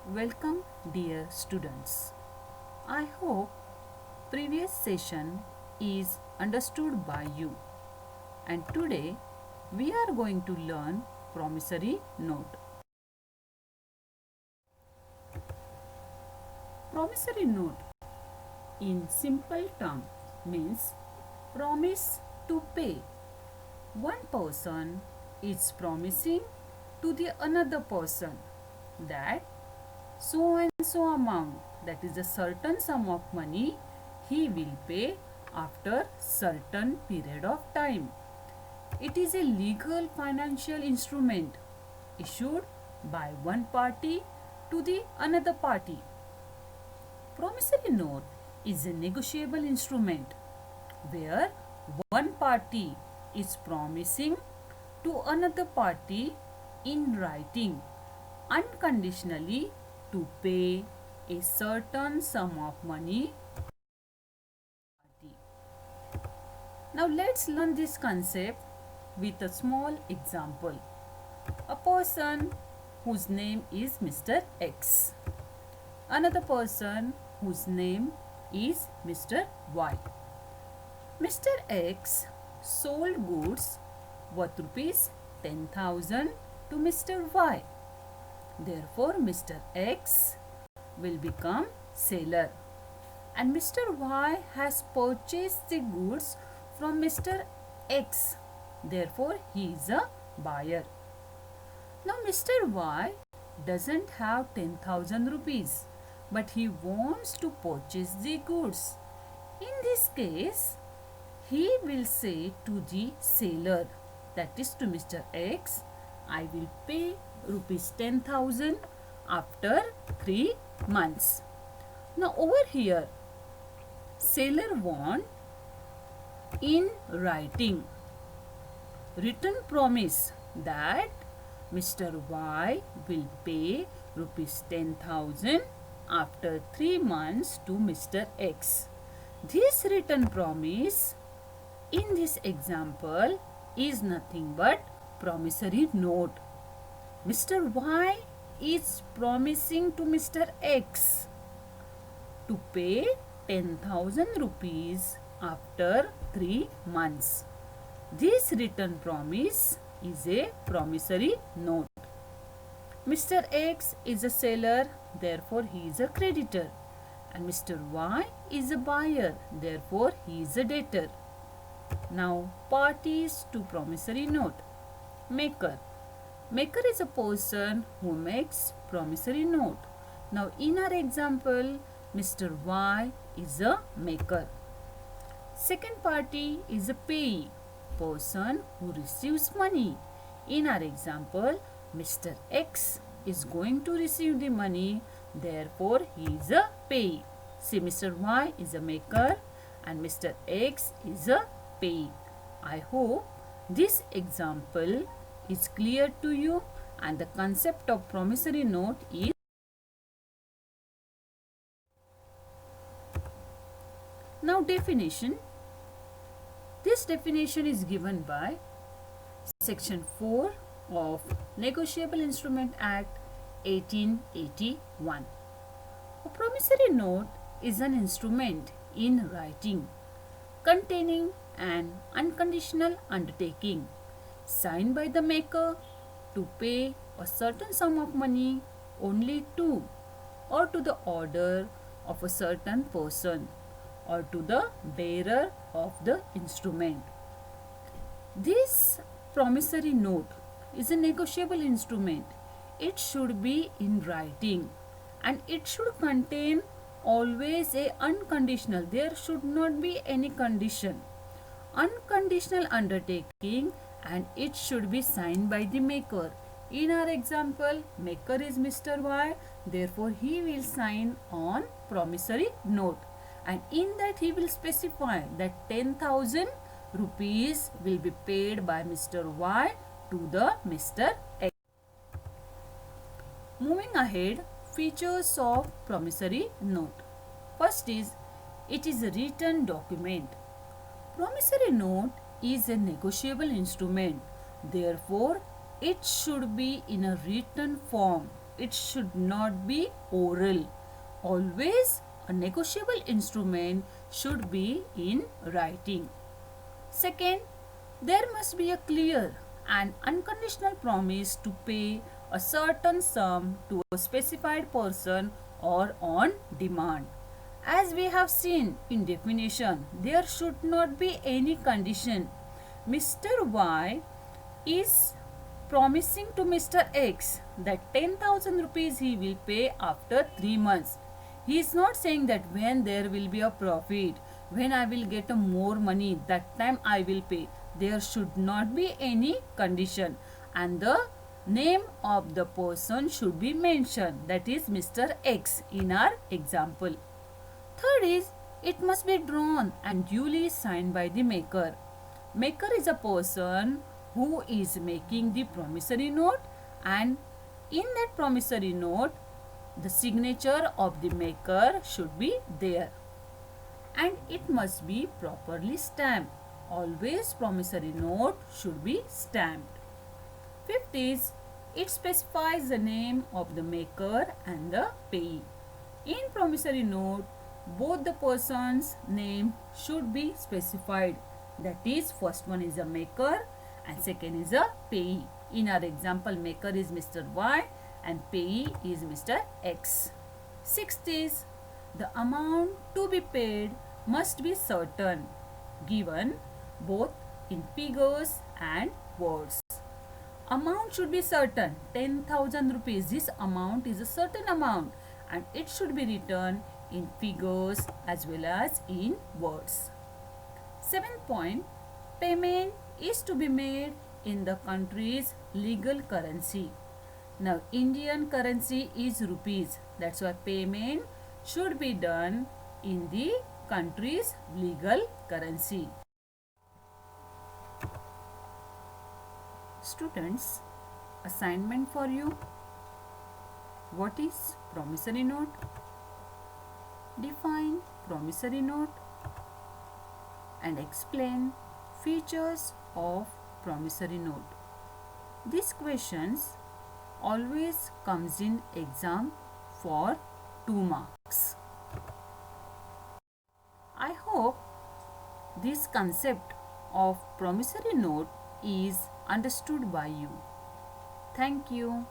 Welcome, dear students. I hope previous session is understood by you, and today we are going to learn promissory note. Promissory note in simple term means promise to pay. One person is promising to the another person that so and so amount, that is a certain sum of money, he will pay after certain period of time. It is a legal financial instrument issued by one party to the another party. Promissory note is a negotiable instrument where one party is promising to another party in writing unconditionally to pay a certain sum of money. Now let's learn this concept with a small example. A person whose name is Mr. X. Another person whose name is Mr. Y. Mr. X sold goods worth rupees 10,000 to Mr. Y. Therefore, Mr. X will become seller and Mr. Y has purchased the goods from Mr. X. Therefore, he is a buyer. Now, Mr. Y doesn't have 10,000 rupees, but he wants to purchase the goods. In this case, he will say to the seller, that is to Mr. X, I will pay rupees 10,000 after 3 months. Now over here, seller want in writing written promise that Mr. Y will pay rupees 10,000 after 3 months to Mr. X. This written promise in this example is nothing but promissory note. Mr. Y is promising to Mr. X to pay 10,000 rupees after 3 months. This written promise is a promissory note. Mr. X is a seller, therefore he is a creditor. And Mr. Y is a buyer, therefore he is a debtor. Now, parties to promissory note. Maker. Maker is a person who makes promissory note. Now, in our example, Mr. Y is a maker. Second party is a payee, person who receives money. In our example, Mr. X is going to receive the money, therefore he is a payee. See, Mr. Y is a maker and Mr. X is a payee. I hope this example is clear to you and the concept of promissory note is. Now definition. This definition is given by section 4 of Negotiable Instrument Act 1881. A promissory note is an instrument in writing containing an unconditional undertaking signed by the maker to pay a certain sum of money only to or to the order of a certain person or to the bearer of the instrument. This promissory note is a negotiable instrument. It should be in writing and it should contain always a unconditional. There should not be any condition. Unconditional undertaking and it should be signed by the maker. In our example, maker is Mr. Y, therefore he will sign on promissory note. And in that he will specify that 10,000 rupees will be paid by Mr. Y to the Mr. X. Moving ahead, features of promissory note. First is, it is a written document. Promissory note is a negotiable instrument. Therefore, it should be in a written form. it should not be oral. Always a negotiable instrument should be in writing. Second, there must be a clear and unconditional promise to pay a certain sum to a specified person or on demand. As we have seen in definition, there should not be any condition. Mr. Y is promising to Mr. X that 10,000 rupees he will pay after 3 months. He is not saying that when there will be a profit, when I will get more money, that time I will pay. There should not be any condition, and the name of the person should be mentioned, that is Mr. X in our example. Third is, it must be drawn and duly signed by the maker. Maker is a person who is making the promissory note, and in that promissory note the signature of the maker should be there, and it must be properly stamped. Always promissory note should be stamped. Fifth is, it specifies the name of the maker and the payee. In promissory note, both the person's name should be specified. That is, first one is a maker and second is a payee. In our example, maker is Mr. Y and payee is Mr. X. Sixth is, the amount to be paid must be certain, given both in figures and words. Amount should be certain. 10,000 rupees. This amount is a certain amount and it should be written in figures as well as in words. Seventh point, payment is to be made in the country's legal currency. Now, Indian currency is rupees. That's why payment should be done in the country's legal currency. Students, assignment for you. What is promissory note? Define promissory note and explain features of promissory note. These questions always comes in exam for 2 marks. I hope this concept of promissory note is understood by you. Thank you.